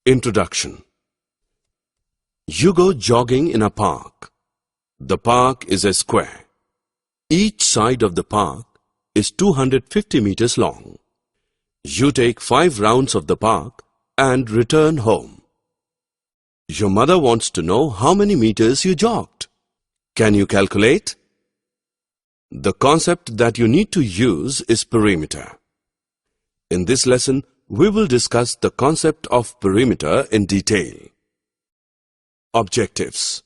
Introduction. You go jogging in a park. The park is a square. Each side of the park is 250 meters long. You take 5 rounds of the park and return home. Your mother wants to know how many meters you jogged. Can you calculate? The concept that you need to use is perimeter. In this lesson, we will discuss the concept of perimeter in detail. Objectives.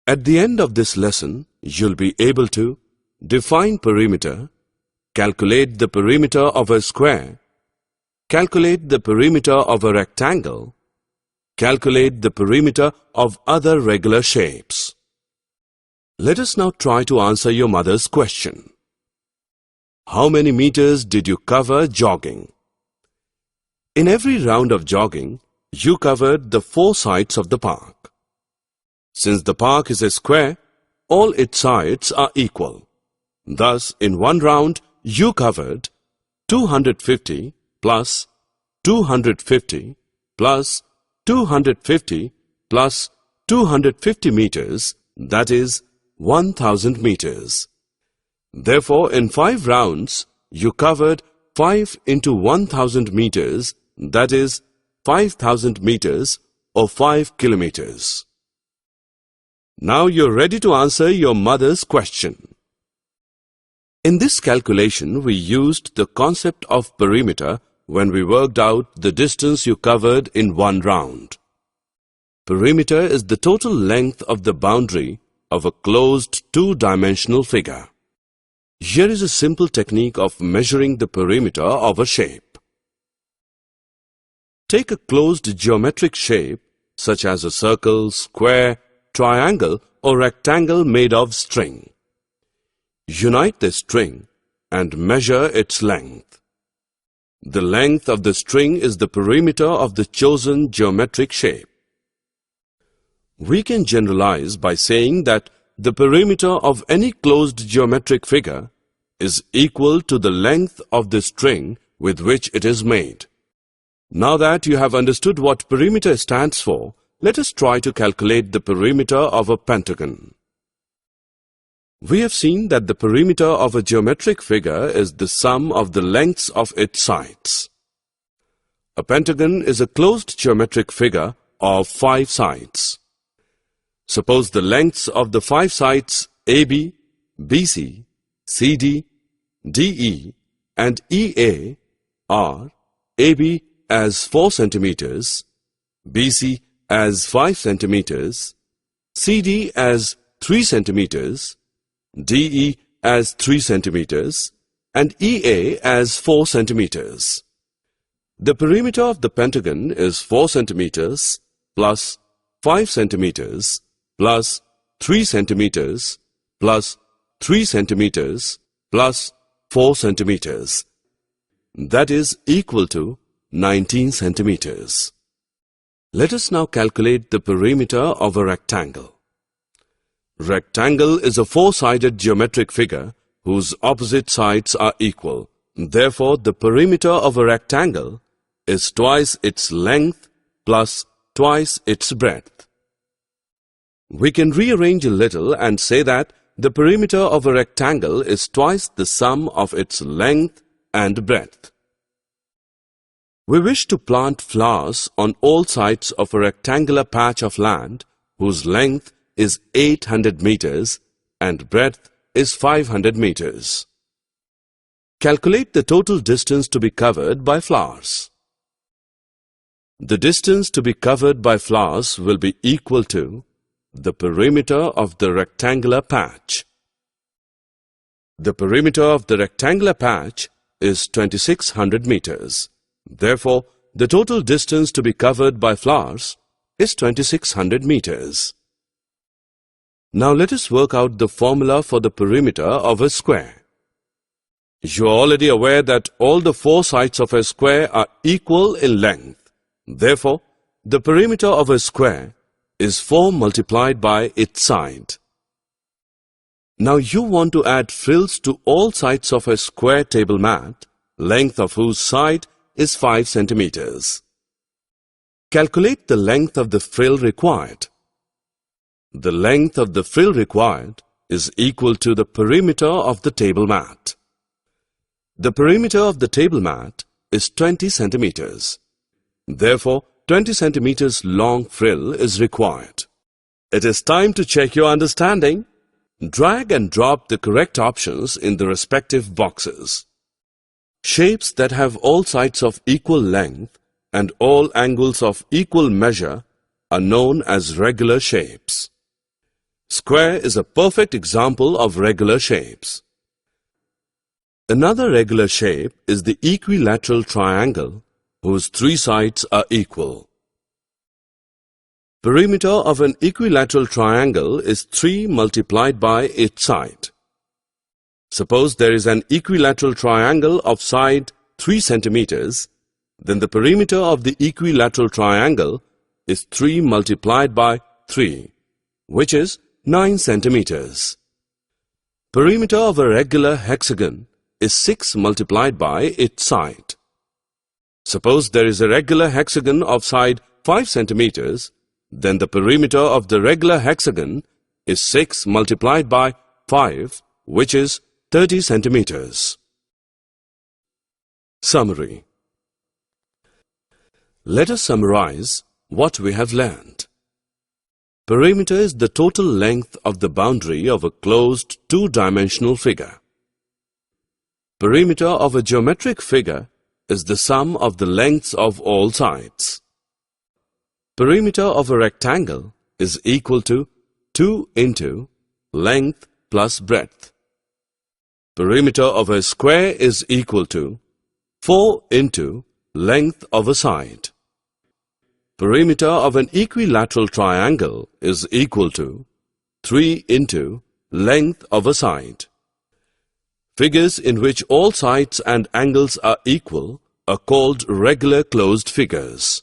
At the end of this lesson, you'll be able to define perimeter, calculate the perimeter of a square, calculate the perimeter of a rectangle, calculate the perimeter of other regular shapes. Let us now try to answer your mother's question. How many meters did you cover jogging? In every round of jogging, you covered the 4 sides of the park. Since the park is a square, all its sides are equal. Thus, in one round, you covered 250 plus 250 plus 250 plus 250 meters, that is 1000 meters. Therefore, in 5 rounds, you covered 5 into 1000 meters, that is 5000 meters or 5 kilometers. Now you're ready to answer your mother's question. In this calculation, we used the concept of perimeter when we worked out the distance you covered in one round. Perimeter is the total length of the boundary of a closed 2-dimensional figure. Here is a simple technique of measuring the perimeter of a shape. Take a closed geometric shape such as a circle, square, triangle or rectangle made of string. Unite the string and measure its length. The length of the string is the perimeter of the chosen geometric shape. We can generalize by saying that the perimeter of any closed geometric figure is equal to the length of the string with which it is made. Now that you have understood what perimeter stands for, let us try to calculate the perimeter of a pentagon. We have seen that the perimeter of a geometric figure is the sum of the lengths of its sides. A pentagon is a closed geometric figure of 5 sides. Suppose the lengths of the 5 sides AB, BC, CD, DE and EA are AB as 4 centimeters, BC as 5 centimeters, CD as 3 centimeters, DE as 3 centimeters and EA as 4 centimeters. The perimeter of the pentagon is 4 centimeters plus 5 centimeters plus 3 centimeters plus 3 centimeters plus 4 centimeters. That is equal to 19 centimeters. Let us now calculate the perimeter of a rectangle. Rectangle is a 4-sided geometric figure whose opposite sides are equal. Therefore, the perimeter of a rectangle is twice its length plus twice its breadth. We can rearrange a little and say that the perimeter of a rectangle is twice the sum of its length and breadth. We wish to plant flowers on all sides of a rectangular patch of land whose length is 800 meters and breadth is 500 meters. Calculate the total distance to be covered by flowers. The distance to be covered by flowers will be equal to the perimeter of the rectangular patch. The perimeter of the rectangular patch is 2600 meters. Therefore, the total distance to be covered by flowers is 2600 meters. Now let us work out the formula for the perimeter of a square. You are already aware that all the 4 sides of a square are equal in length. Therefore, the perimeter of a square is 4 multiplied by its side. Now you want to add frills to all sides of a square table mat, length of whose side is 5 centimeters. Calculate the length of the frill required. The length of the frill required is equal to the perimeter of the table mat. The perimeter of the table mat is 20 centimeters. Therefore, 20 centimeters long frill is required. It is time to check your understanding. Drag and drop the correct options in the respective boxes. Shapes that have all sides of equal length and all angles of equal measure are known as regular shapes. Square is a perfect example of regular shapes. Another regular shape is the equilateral triangle whose three sides are equal. Perimeter of an equilateral triangle is 3 multiplied by its side. Suppose there is an equilateral triangle of side 3 centimeters, then the perimeter of the equilateral triangle is 3 multiplied by 3, which is 9 centimeters. Perimeter of a regular hexagon is 6 multiplied by its side. Suppose there is a regular hexagon of side 5 centimeters, then the perimeter of the regular hexagon is 6 multiplied by 5, which is 30 centimeters. Summary. Let us summarize what we have learned. Perimeter is the total length of the boundary of a closed two-dimensional figure. Perimeter of a geometric figure is the sum of the lengths of all sides. Perimeter of a rectangle is equal to 2 into length plus breadth. Perimeter of a square is equal to 4 into length of a side. Perimeter of an equilateral triangle is equal to 3 into length of a side. Figures in which all sides and angles are equal are called regular closed figures.